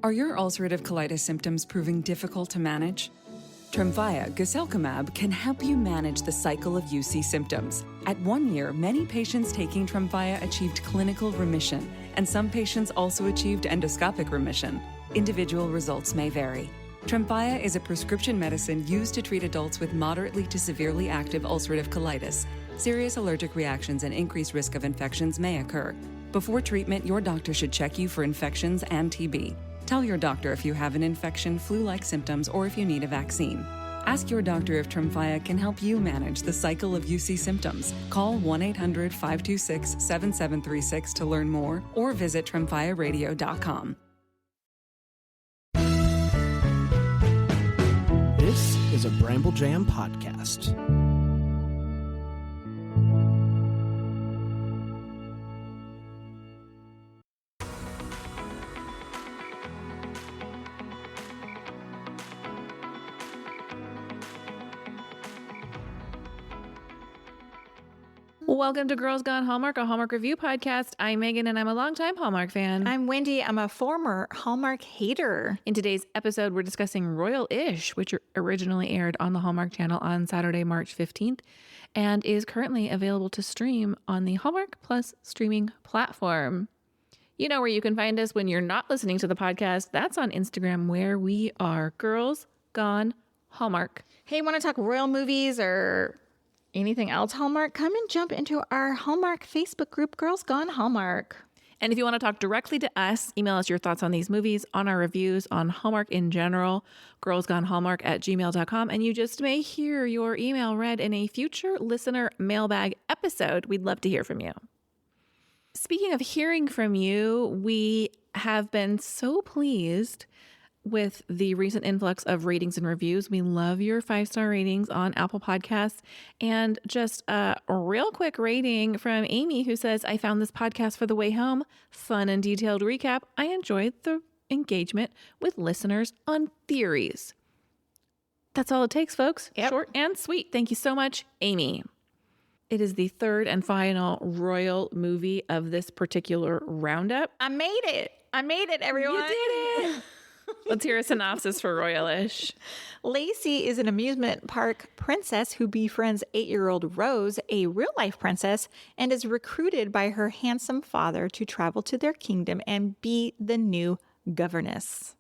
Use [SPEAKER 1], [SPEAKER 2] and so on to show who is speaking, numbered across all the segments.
[SPEAKER 1] Are your ulcerative colitis symptoms proving difficult to manage? Tremfya guselkumab can help you manage the cycle of UC symptoms. At 1 year, many patients taking Tremfya achieved clinical remission, and some patients also achieved endoscopic remission. Individual results may vary. Tremfya is a prescription medicine used to treat adults with moderately to severely active ulcerative colitis. Serious allergic reactions and increased risk of infections may occur. Before treatment, your doctor should check you for infections and TB. Tell your doctor if you have an infection, flu-like symptoms, or if you need a vaccine. Ask your doctor if Tremfya can help you manage the cycle of UC symptoms. Call 1-800-526-7736 to learn more or visit tremfyaradio.com.
[SPEAKER 2] This is a Bramble Jam podcast.
[SPEAKER 3] Welcome to Girls Gone Hallmark, a Hallmark review podcast. I'm Megan, and I'm a longtime Hallmark fan.
[SPEAKER 4] I'm Wendy. I'm a former Hallmark hater.
[SPEAKER 3] In today's episode, we're discussing Royal-ish, which originally aired on the Hallmark Channel on Saturday, March 15th, and is currently available to stream on the Hallmark Plus streaming platform. You know where you can find us when you're not listening to the podcast. That's on Instagram, where we are Girls Gone Hallmark.
[SPEAKER 4] Hey, want to talk royal movies or anything else Hallmark? Come and jump into our Hallmark Facebook group, Girls Gone Hallmark.
[SPEAKER 3] And if you want to talk directly to us, email us your thoughts on these movies, on our reviews, on Hallmark in general, girlsgonehallmark@gmail.com. And you just may hear your email read in a future listener mailbag episode. We'd love to hear from you. Speaking of hearing from you, we have been so pleased with the recent influx of ratings and reviews. We love your 5-star ratings on Apple Podcasts. And just a real quick rating from Amy, who says, I found this podcast for the way home. Fun and detailed recap. I enjoyed the engagement with listeners on theories. That's all it takes, folks.
[SPEAKER 4] Yep.
[SPEAKER 3] Short and sweet. Thank you so much, Amy. It is the third and final royal movie of this particular roundup.
[SPEAKER 4] I made it, everyone.
[SPEAKER 3] You did it. Let's hear a synopsis for Royal-ish.
[SPEAKER 4] Lacey is an amusement park princess who befriends 8-year-old Rose, a real-life princess, and is recruited by her handsome father to travel to their kingdom and be the new governess.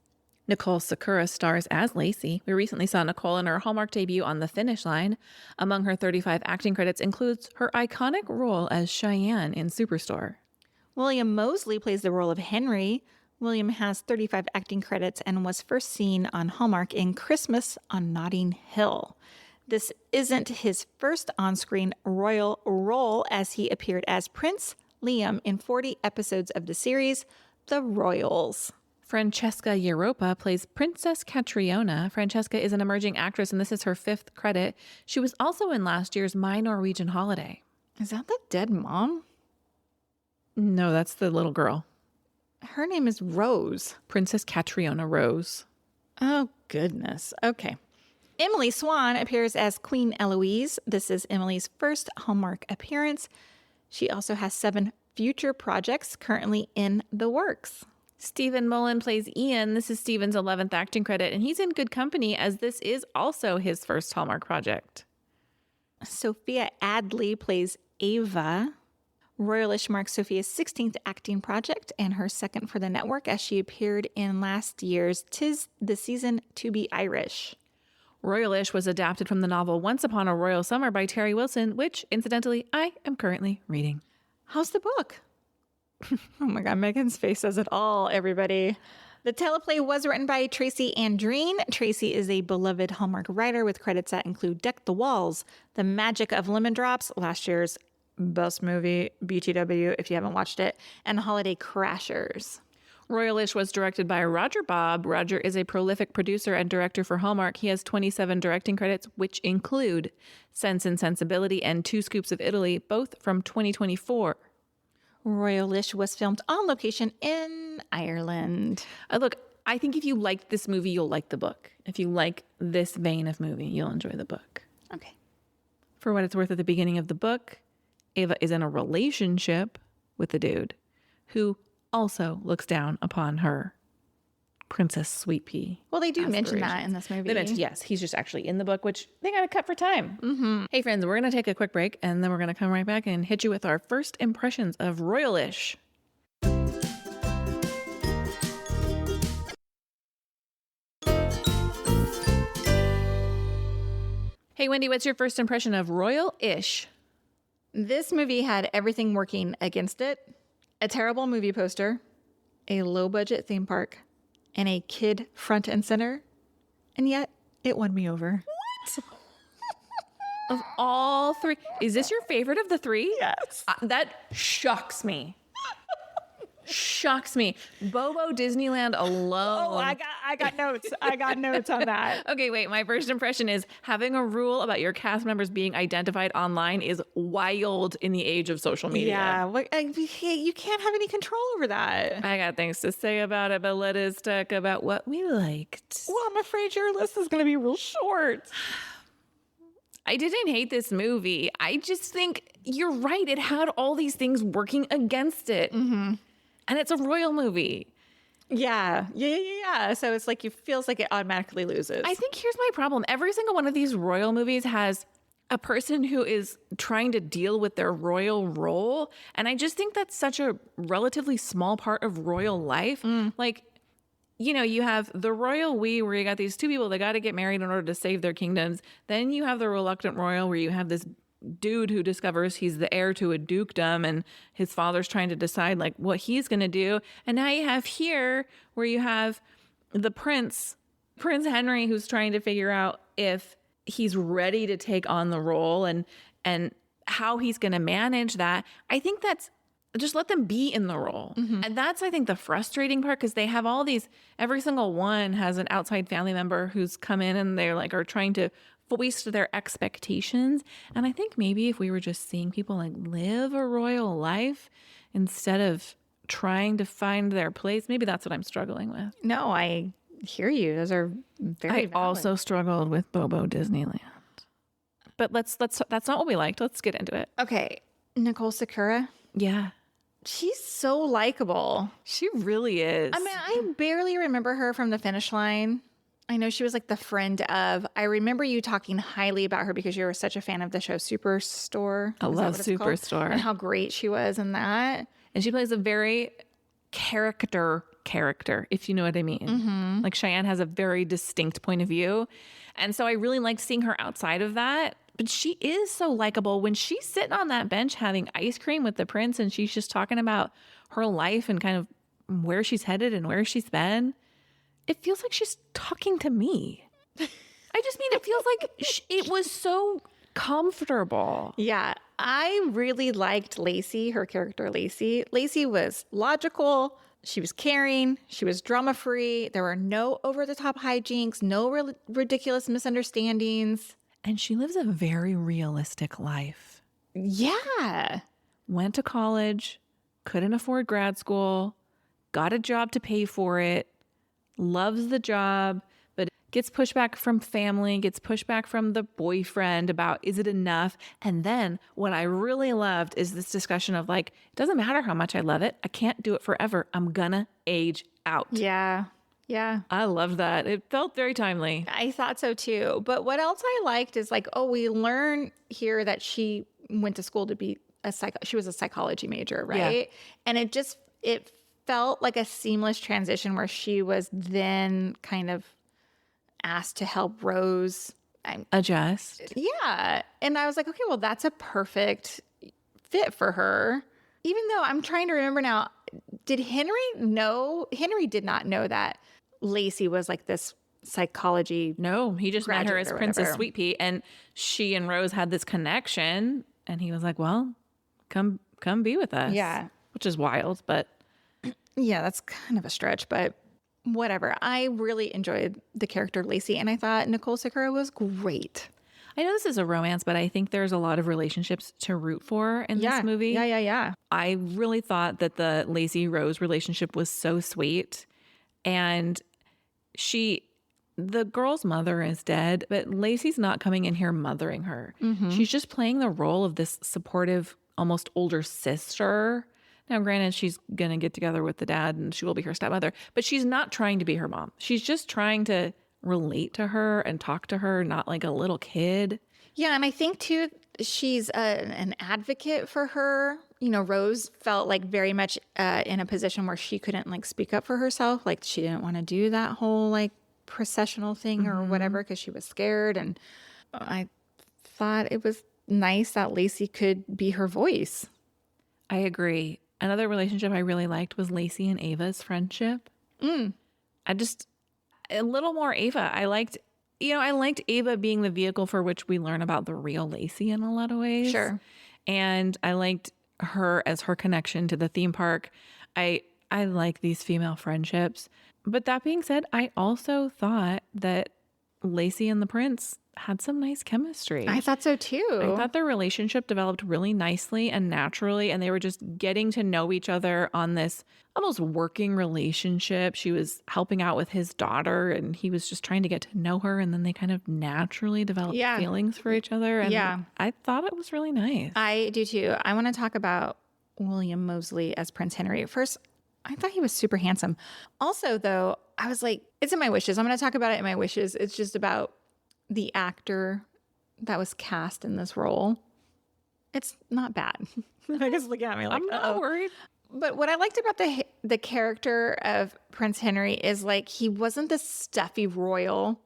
[SPEAKER 3] Nicole Sakura stars as Lacey. We recently saw Nicole in her Hallmark debut on The Finish Line. Among her 35 acting credits includes her iconic role as Cheyenne in Superstore.
[SPEAKER 4] William Moseley plays the role of Henry. William has 35 acting credits and was first seen on Hallmark in Christmas on Notting Hill. This isn't his first on-screen royal role, as he appeared as Prince Liam in 40 episodes of the series, The Royals.
[SPEAKER 3] Francesca Europa plays Princess Catriona. Francesca is an emerging actress, and this is her 5th credit. She was also in last year's My Norwegian Holiday.
[SPEAKER 4] Is that the dead mom?
[SPEAKER 3] No, that's the little girl.
[SPEAKER 4] Her name is Rose.
[SPEAKER 3] Princess Catriona Rose.
[SPEAKER 4] Oh, goodness. Okay. Emily Swan appears as Queen Eloise. This is Emily's first Hallmark appearance. She also has 7 future projects currently in the works.
[SPEAKER 3] Stephen Mullen plays Ian. This is Stephen's 11th acting credit, and he's in good company, as this is also his first Hallmark project.
[SPEAKER 4] Sophia Adley plays Ava. Royal-ish marks Sophia's 16th acting project and her second for the network, as she appeared in last year's 'Tis the Season to Be Irish.
[SPEAKER 3] Royal-ish was adapted from the novel Once Upon a Royal Summer by Terry Wilson, which, incidentally, I am currently reading.
[SPEAKER 4] How's the book? Oh my God, Megan's face says it all, everybody. The teleplay was written by Tracy Andreen. Tracy is a beloved Hallmark writer with credits that include Deck the Walls, The Magic of Lemon Drops, last year's best movie, BTW, if you haven't watched it, and Holiday Crashers.
[SPEAKER 3] Royal-ish was directed by Roger Bobb. Roger is a prolific producer and director for Hallmark. He has 27 directing credits, which include Sense and Sensibility and 2 Scoops of Italy, both from 2024.
[SPEAKER 4] Royal-ish was filmed on location in Ireland.
[SPEAKER 3] Look, I think if you liked this movie, you'll like the book. If you like this vein of movie, you'll enjoy the book.
[SPEAKER 4] Okay.
[SPEAKER 3] For what it's worth, at the beginning of the book, Ava is in a relationship with the dude who also looks down upon her Princess Sweet Pea.
[SPEAKER 4] Well, they do mention that
[SPEAKER 3] aspirations.
[SPEAKER 4] in this movie.
[SPEAKER 3] They mentioned, yes, he's just actually in the book, which they got to cut for time. Mm-hmm. Hey, friends, we're going to take a quick break, and then we're going to come right back and hit you with our first impressions of Royalish. Hey, Wendy, what's your first impression of Royal-ish?
[SPEAKER 4] This movie had everything working against it. A terrible movie poster, a low-budget theme park, and a kid front and center. And yet, it won me over.
[SPEAKER 3] Of all three, is this your favorite of the three?
[SPEAKER 4] Yes.
[SPEAKER 3] That shocks me. Shocks me. Bobo Disneyland alone.
[SPEAKER 4] Oh, I got notes. I got notes on that.
[SPEAKER 3] Okay, wait. My first impression is having a rule about your cast members being identified online is wild in the age of social media.
[SPEAKER 4] Yeah, you can't have any control over that.
[SPEAKER 3] I got things to say about it, but let us talk about what we liked.
[SPEAKER 4] Well, I'm afraid your list is going to be real short.
[SPEAKER 3] I didn't hate this movie. I just think you're right. It had all these things working against it. Mm-hmm. And it's a royal movie.
[SPEAKER 4] Yeah. So it's like it feels like it automatically loses.
[SPEAKER 3] I think here's my problem. Every single one of these royal movies has a person who is trying to deal with their royal role. And I just think that's such a relatively small part of royal life. Like, you know, you have the royal we, where you got these two people that got to get married in order to save their kingdoms. Then you have the reluctant royal, where you have this dude who discovers he's the heir to a dukedom and his father's trying to decide like what he's going to do. And now you have here where you have the Prince Henry, who's trying to figure out if he's ready to take on the role and how he's going to manage that. I think that's just let them be in the role. Mm-hmm. And that's, I think, the frustrating part, because they have all these, every single one has an outside family member who's come in and they're like, are trying to foist their expectations. And I think maybe if we were just seeing people like live a royal life instead of trying to find their place, maybe that's what I'm struggling with.
[SPEAKER 4] No, I hear you. Those are very valid.
[SPEAKER 3] Also struggled with Bobo Disneyland. But that's not what we liked. Let's get into it.
[SPEAKER 4] Okay. Nicole Sakura.
[SPEAKER 3] Yeah.
[SPEAKER 4] She's so likable.
[SPEAKER 3] She really is.
[SPEAKER 4] I mean, I barely remember her from The Finish Line. I know she was like the friend of, I remember you talking highly about her because you were such a fan of the show Superstore.
[SPEAKER 3] I love Superstore.
[SPEAKER 4] And how great she was in that.
[SPEAKER 3] And she plays a very character, if you know what I mean. Mm-hmm. Like Cheyenne has a very distinct point of view. And so I really liked seeing her outside of that. But she is so likable. When she's sitting on that bench having ice cream with the prince and she's just talking about her life and kind of where she's headed and where she's been, it feels like she's talking to me. I just mean, it feels like it was so comfortable.
[SPEAKER 4] Yeah, I really liked Lacey, her character Lacey. Lacey was logical. She was caring. She was drama-free. There were no over-the-top hijinks, no ridiculous misunderstandings.
[SPEAKER 3] And she lives a very realistic life.
[SPEAKER 4] Yeah.
[SPEAKER 3] Went to college, couldn't afford grad school, got a job to pay for it, loves the job, but gets pushback from family, gets pushback from the boyfriend about, is it enough? And then what I really loved is this discussion of like, it doesn't matter how much I love it. I can't do it forever. I'm gonna age out.
[SPEAKER 4] Yeah. Yeah.
[SPEAKER 3] I loved that. It felt very timely.
[SPEAKER 4] I thought so too. But what else I liked is like, oh, we learn here that she went to school to be she was a psychology major, right? Yeah. And it felt like a seamless transition where she was then kind of asked to help Rose
[SPEAKER 3] adjust.
[SPEAKER 4] Yeah. And I was like, okay, well, that's a perfect fit for her. Even though I'm trying to remember now, did Henry know? Henry did not know that Lacey was like this psychology.
[SPEAKER 3] No, he just met her as Princess Sweet Pea, and she and Rose had this connection, and he was like, well, come be with us.
[SPEAKER 4] Yeah.
[SPEAKER 3] Which is wild, but.
[SPEAKER 4] Yeah, that's kind of a stretch, but whatever. I really enjoyed the character of Lacey, and I thought Nicole Sakura was great.
[SPEAKER 3] I know this is a romance, but I think there's a lot of relationships to root for in this movie.
[SPEAKER 4] Yeah.
[SPEAKER 3] I really thought that the Lacey-Rose relationship was so sweet. And the girl's mother is dead, but Lacey's not coming in here mothering her. Mm-hmm. She's just playing the role of this supportive, almost older sister Now, granted, she's going to get together with the dad and she will be her stepmother, but she's not trying to be her mom. She's just trying to relate to her and talk to her, not like a little kid.
[SPEAKER 4] Yeah, and I think too, she's an advocate for her. You know, Rose felt like very much in a position where she couldn't like speak up for herself. Like she didn't want to do that whole like processional thing or whatever because she was scared. And I thought it was nice that Lacey could be her voice.
[SPEAKER 3] I agree. Another relationship I really liked was Lacey and Ava's friendship. I just, a little more Ava. I liked Ava being the vehicle for which we learn about the real Lacey in a lot of ways.
[SPEAKER 4] Sure.
[SPEAKER 3] And I liked her as her connection to the theme park. I like these female friendships. But that being said, I also thought that Lacey and the prince had some nice chemistry.
[SPEAKER 4] I thought so too.
[SPEAKER 3] I thought their relationship developed really nicely and naturally, and they were just getting to know each other on this almost working relationship. She was helping out with his daughter, and he was just trying to get to know her, and then they kind of naturally developed feelings for each other. And I thought it was really nice.
[SPEAKER 4] I do too. I want to talk about William Moseley as Prince Henry. First, I thought he was super handsome. Also, though, I was like, it's in my wishes. I'm going to talk about it in my wishes. It's just about the actor that was cast in this role. It's not bad. I guess look at me like,
[SPEAKER 3] I'm not worried.
[SPEAKER 4] But what I liked about the character of Prince Henry is like he wasn't this stuffy royal,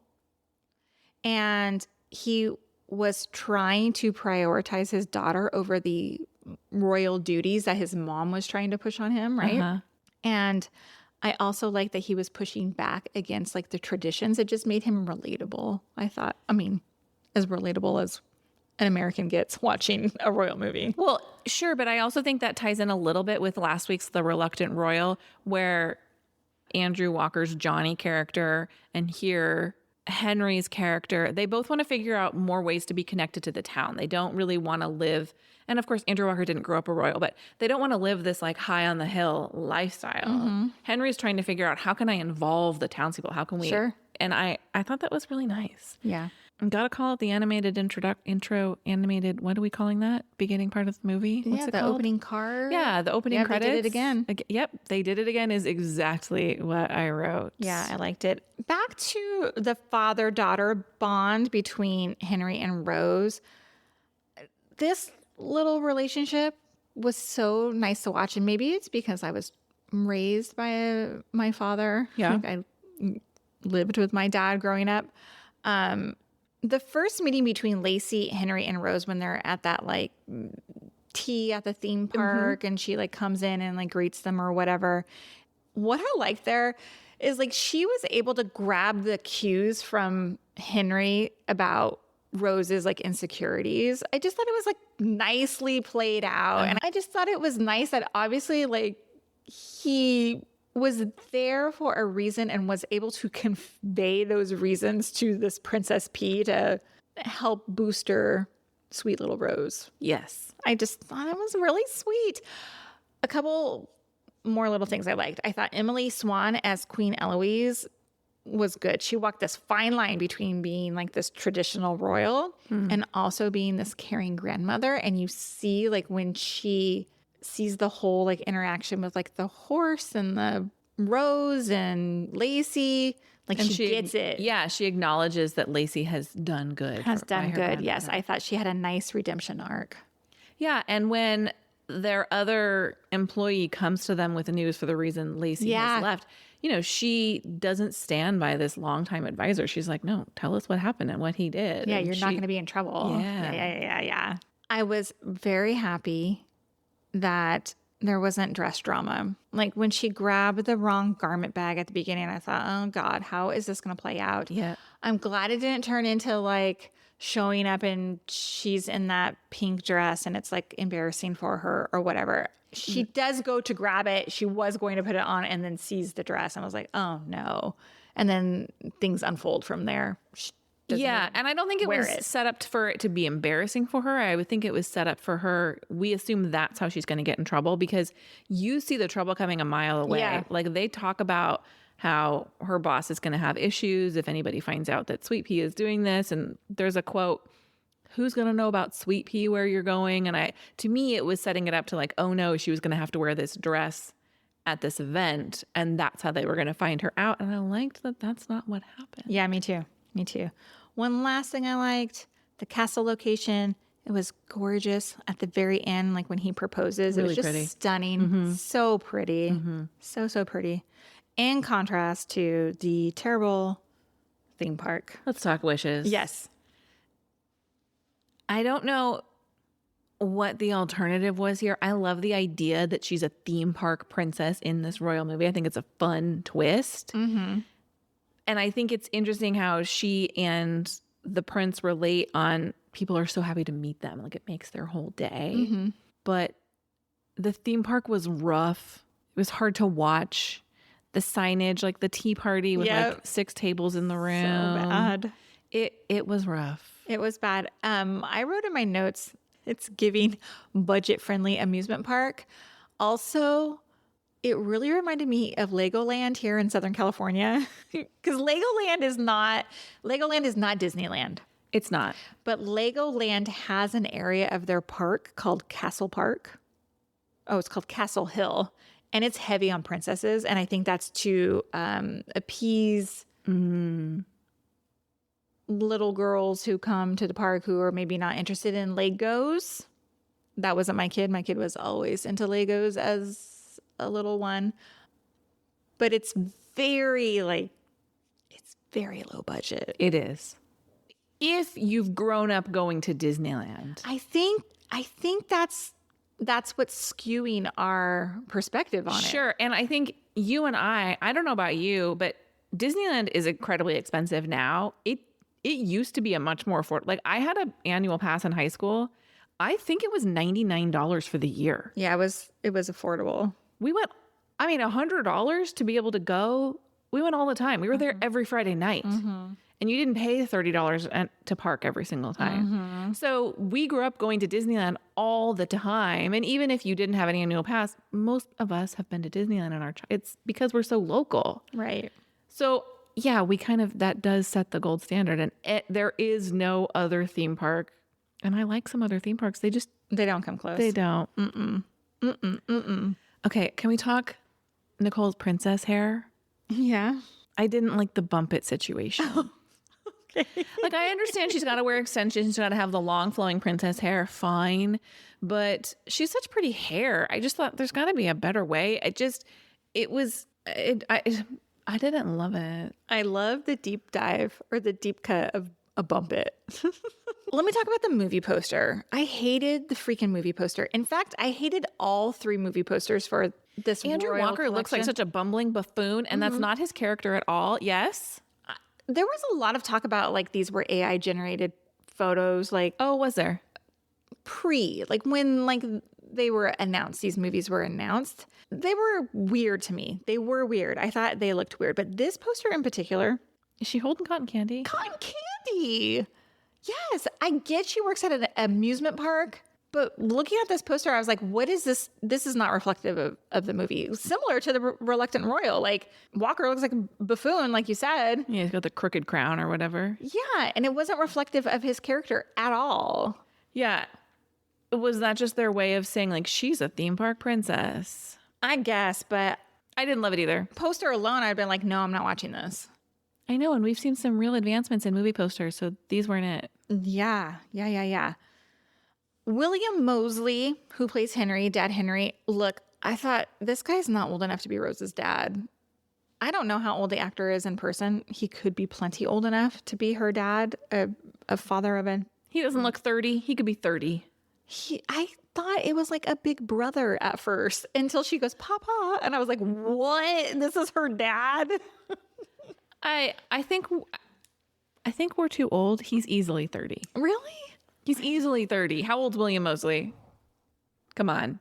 [SPEAKER 4] and he was trying to prioritize his daughter over the royal duties that his mom was trying to push on him, right? And I also like that he was pushing back against like the traditions. It just made him relatable. I thought, I mean, as relatable as an American gets watching a royal movie.
[SPEAKER 3] Well, sure, but I also think that ties in a little bit with last week's The Reluctant Royal, where Andrew Walker's Johnny character and here Henry's character, they both want to figure out more ways to be connected to the town. They don't really want to live, and of course, Andrew Walker didn't grow up a royal, but they don't want to live this like high on the hill lifestyle. Henry's trying to figure out, how can I involve the townspeople? How can we?
[SPEAKER 4] Sure.
[SPEAKER 3] And I thought that was really nice.
[SPEAKER 4] Yeah.
[SPEAKER 3] Gotta call it the animated intro animated. What are we calling that? Beginning part of the movie? What's it
[SPEAKER 4] the
[SPEAKER 3] called?
[SPEAKER 4] opening card.
[SPEAKER 3] Yeah, the opening credits.
[SPEAKER 4] They did it again.
[SPEAKER 3] Yep, they did it again is exactly what I wrote.
[SPEAKER 4] Yeah, I liked it. Back to the father-daughter bond between Henry and Rose. This little relationship was so nice to watch, and maybe it's because I was raised by my father.
[SPEAKER 3] Yeah.
[SPEAKER 4] Like I lived with my dad growing up. The first meeting between Lacey, Henry, and Rose when they're at that like tea at the theme park and she like comes in and like greets them or whatever. What I liked there is like she was able to grab the cues from Henry about Rose's like insecurities. I just thought it was like nicely played out. And I just thought it was nice that obviously like he was there for a reason and was able to convey those reasons to this Princess P to help boost her sweet little Rose.
[SPEAKER 3] Yes.
[SPEAKER 4] I just thought it was really sweet. A couple more little things I liked. I thought Emily Swan as Queen Eloise was good. She walked this fine line between being like this traditional royal and also being this caring grandmother. And you see like when she sees the whole like interaction with like the horse and the Rose and Lacey, like
[SPEAKER 3] And
[SPEAKER 4] she gets it.
[SPEAKER 3] Yeah, she acknowledges that Lacey has done good.
[SPEAKER 4] Has
[SPEAKER 3] by
[SPEAKER 4] done
[SPEAKER 3] her
[SPEAKER 4] good.
[SPEAKER 3] grandmother.
[SPEAKER 4] Yes. I thought she had a nice redemption arc.
[SPEAKER 3] Yeah, and when their other employee comes to them with the news for the reason Lacey has left, you know, she doesn't stand by this longtime advisor. She's like, no, tell us what happened and what he did.
[SPEAKER 4] Yeah,
[SPEAKER 3] And
[SPEAKER 4] you're not going to be in trouble.
[SPEAKER 3] Yeah.
[SPEAKER 4] Yeah. I was very happy that there wasn't dress drama. Like when she grabbed the wrong garment bag at the beginning, I thought, oh God, how is this going to play out?
[SPEAKER 3] Yeah.
[SPEAKER 4] I'm glad it didn't turn into like showing up and she's in that pink dress and it's like embarrassing for her or whatever. She does go to grab it. She was going to put it on and then sees the dress. And I was like, oh no. And then things unfold from there.
[SPEAKER 3] Yeah, and I don't think it was set up for it to be embarrassing for her. I would think it was set up for her. We assume that's how she's going to get in trouble because you see the trouble coming a mile away.
[SPEAKER 4] Yeah.
[SPEAKER 3] Like they talk about how her boss is going to have issues if anybody finds out that Sweet Pea is doing this. And there's a quote, who's going to know about Sweet Pea where you're going? And to me, it was setting it up to like, oh no, she was going to have to wear this dress at this event. And that's how they were going to find her out. And I liked that that's not what happened.
[SPEAKER 4] Yeah, me too. Me too. One last thing I liked, the castle location. It was gorgeous at the very end, like when he proposes.
[SPEAKER 3] Really
[SPEAKER 4] it was just
[SPEAKER 3] pretty.
[SPEAKER 4] stunning. So pretty. So pretty. In contrast to the terrible theme park.
[SPEAKER 3] Let's talk wishes.
[SPEAKER 4] Yes.
[SPEAKER 3] I don't know what the alternative was here. I love the idea that she's a theme park princess in this royal movie. I think it's a fun twist. And I think it's interesting how she and the prince relate on people are so happy to meet them. Like it makes their whole day. But the theme park was rough. It was hard to watch. The signage, like the tea party with like 6 tables in the room.
[SPEAKER 4] So bad.
[SPEAKER 3] It was rough.
[SPEAKER 4] It was bad. I wrote in my notes, it's giving budget-friendly amusement park. Also, it really reminded me of Legoland here in Southern California. Because Legoland is not Disneyland.
[SPEAKER 3] It's not.
[SPEAKER 4] But Legoland has an area of their park called Castle Park. Oh, it's called Castle Hill. And it's heavy on princesses. And I think that's to appease little girls who come to the park who are maybe not interested in Legos. That wasn't my kid. My kid was always into Legos as a little one. But it's very low budget.
[SPEAKER 3] It is. If you've grown up going to Disneyland.
[SPEAKER 4] I think that's what's skewing our perspective on it.
[SPEAKER 3] Sure. And I think you and I don't know about you, but Disneyland is incredibly expensive now. It used to be a much more affordable. Like I had an annual pass in high school. I think it was $99 for the year.
[SPEAKER 4] Yeah, it was affordable.
[SPEAKER 3] We went, $100 to be able to go. We went all the time. We were there every Friday night. And you didn't pay $30 to park every single time. So we grew up going to Disneyland all the time. And even if you didn't have an annual pass, most of us have been to Disneyland in our it's because we're so local.
[SPEAKER 4] Right.
[SPEAKER 3] So yeah, we that does set the gold standard. And there is no other theme park. And I like some other theme parks. They
[SPEAKER 4] don't come close.
[SPEAKER 3] They don't. Okay, can we talk Nicole's princess hair?
[SPEAKER 4] Yeah.
[SPEAKER 3] I didn't like the bump it situation. Okay. Like, I understand she's got to wear extensions. She's got to have the long flowing princess hair. Fine. But she's such pretty hair. I just thought there's got to be a better way. I didn't love it.
[SPEAKER 4] I love the deep dive or the deep cut of a bump it. Let me talk about the movie poster. I hated the freaking movie poster. In fact, I hated all 3 movie posters for this
[SPEAKER 3] Andrew
[SPEAKER 4] royal
[SPEAKER 3] Walker looks like
[SPEAKER 4] collection.
[SPEAKER 3] such a bumbling buffoon, and that's not his character at all. Yes?
[SPEAKER 4] There was a lot of talk about like these were AI generated photos, like
[SPEAKER 3] Oh, was there?
[SPEAKER 4] when like they were announced, these movies were announced. They were weird to me. They were weird. I thought they looked weird, but this poster in particular,
[SPEAKER 3] Is she holding cotton candy?
[SPEAKER 4] cotton candy. Yes, I get she works at an amusement park, but looking at this poster, I was like, what is this? This is not reflective of the movie. Similar to the Reluctant Royal. Like, Walker looks like a buffoon, like you said.
[SPEAKER 3] Yeah, he's got the crooked crown or whatever.
[SPEAKER 4] Yeah, and it wasn't reflective of his character at all.
[SPEAKER 3] Yeah. Was that just their way of saying, like, she's a theme park princess?
[SPEAKER 4] I guess, but
[SPEAKER 3] I didn't love it either.
[SPEAKER 4] poster alone, I'd been like, no, I'm not watching this.
[SPEAKER 3] I know, and we've seen some real advancements in movie posters, so these weren't it.
[SPEAKER 4] Yeah. William Mosley, who plays Henry, Dad Henry, look, I thought this guy's not old enough to be Rose's dad. I don't know how old the actor is in person. He could be plenty old enough to be her dad, a father of a...
[SPEAKER 3] He doesn't look 30. He could be 30.
[SPEAKER 4] I thought it was like a big brother at first until she goes, Papa. And I was like, what? This is her dad?
[SPEAKER 3] I think we're too old. He's easily 30.
[SPEAKER 4] Really?
[SPEAKER 3] He's easily 30. How old's William Mosley? Come on.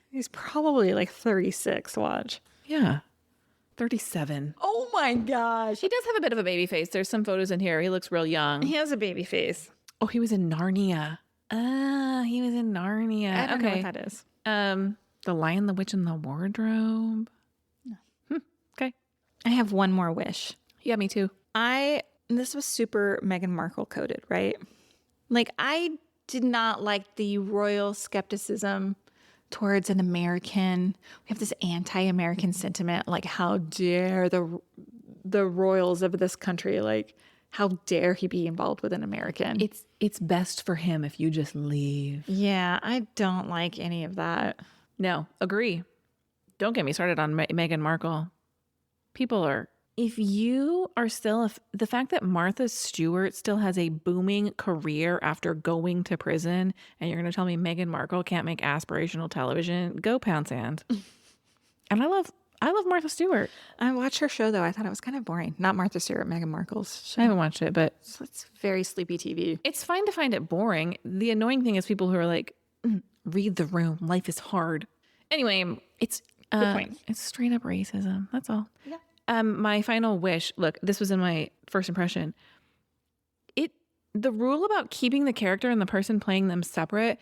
[SPEAKER 4] He's probably like 36, watch.
[SPEAKER 3] Yeah. 37.
[SPEAKER 4] Oh my gosh.
[SPEAKER 3] He does have a bit of a baby face. There's some photos in here. He looks real young.
[SPEAKER 4] He has a baby face.
[SPEAKER 3] Oh, he was in Narnia. He was in Narnia.
[SPEAKER 4] I don't know what that is.
[SPEAKER 3] The Lion, the Witch, and the Wardrobe. Okay.
[SPEAKER 4] I have one more wish.
[SPEAKER 3] Yeah, me too.
[SPEAKER 4] This was super Meghan Markle coded, right? Like, I did not like the royal skepticism towards an American. We have this anti-American sentiment, like, how dare the royals of this country, like, how dare he be involved with an American?
[SPEAKER 3] It's best for him if you just leave.
[SPEAKER 4] Yeah, I don't like any of that.
[SPEAKER 3] No, agree. Don't get me started on Meghan Markle. People are, if you are still, the fact that Martha Stewart still has a booming career after going to prison, and you're going to tell me Meghan Markle can't make aspirational television, go pound sand. And I love Martha Stewart.
[SPEAKER 4] I watched her show, though. I thought it was kind of boring. Not Martha Stewart, Meghan Markle's show.
[SPEAKER 3] I haven't watched it, but
[SPEAKER 4] It's very sleepy TV.
[SPEAKER 3] it's fine to find it boring. The annoying thing is people who are like, read the room. Life is hard. Anyway, it's
[SPEAKER 4] point.
[SPEAKER 3] it's straight up racism. That's all.
[SPEAKER 4] Yeah.
[SPEAKER 3] My final wish. Look, this was in my first impression. The rule about keeping the character and the person playing them separate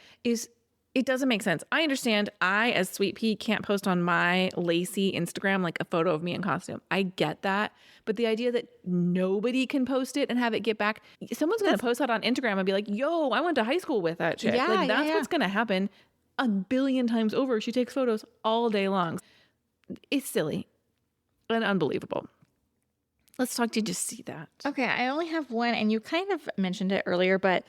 [SPEAKER 3] it doesn't make sense. I understand. I, as Sweet Pea, can't post on my Lacey Instagram like a photo of me in costume. I get that, but the idea that nobody can post it and have it get back, someone's going to post that on Instagram and be like, "Yo, I went to high school with that chick."
[SPEAKER 4] Yeah,
[SPEAKER 3] like that's
[SPEAKER 4] yeah.
[SPEAKER 3] what's going to happen. A billion times over. She takes photos all day long. It's silly and unbelievable. Let's talk to you. Just see that.
[SPEAKER 4] Okay, I only have one, and you kind of mentioned it earlier, but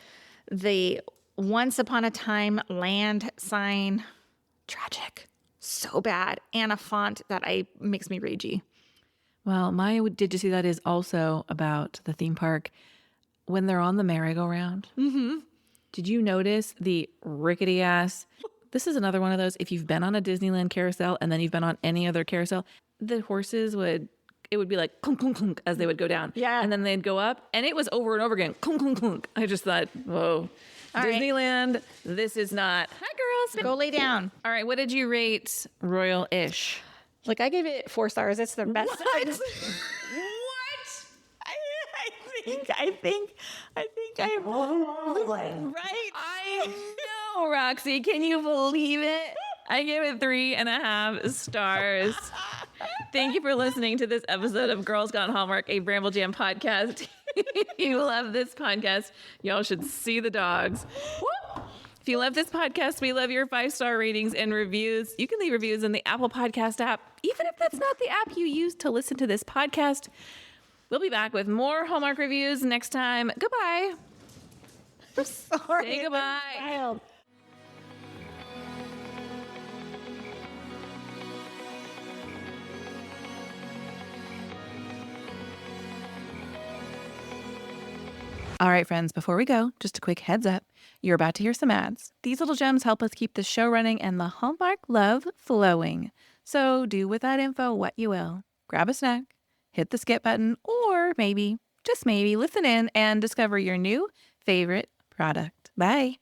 [SPEAKER 4] the Once Upon a Time land sign, tragic, so bad, and a font that makes me ragey.
[SPEAKER 3] Well, my did you see that is also about the theme park when they're on the merry-go-round. Mm-hmm. Did you notice the rickety ass? This is another one of those. If you've been on a Disneyland carousel and then you've been on any other carousel, the horses it would be like clunk, clunk, clunk as they would go down.
[SPEAKER 4] Yeah.
[SPEAKER 3] And then they'd go up and it was over and over again. Clunk, clunk, clunk. I just thought, whoa.
[SPEAKER 4] All right.
[SPEAKER 3] Disneyland, this is not. Hi, girls.
[SPEAKER 4] Go lay down.
[SPEAKER 3] All right. What did you rate Royal-ish?
[SPEAKER 4] Like, I gave it 4 stars. It's the best.
[SPEAKER 3] What?
[SPEAKER 4] I think I'm right.
[SPEAKER 3] I know, Roxy. Can you believe it? I gave it 3.5 stars. Thank you for listening to this episode of Girls Gone Hallmark, a Bramble Jam podcast. If you love this podcast, y'all should see the dogs. Woo! If you love this podcast, we love your 5-star ratings and reviews. You can leave reviews in the Apple Podcast app, even if that's not the app you use to listen to this podcast. We'll be back with more Hallmark reviews next time. Goodbye.
[SPEAKER 4] I'm sorry.
[SPEAKER 3] Say goodbye.
[SPEAKER 4] Wild.
[SPEAKER 3] All right, friends, before we go, just a quick heads up. You're about to hear some ads. These little gems help us keep the show running and the Hallmark love flowing. So do with that info what you will. Grab a snack, hit the skip button, or maybe, just maybe, listen in and discover your new favorite product. Bye.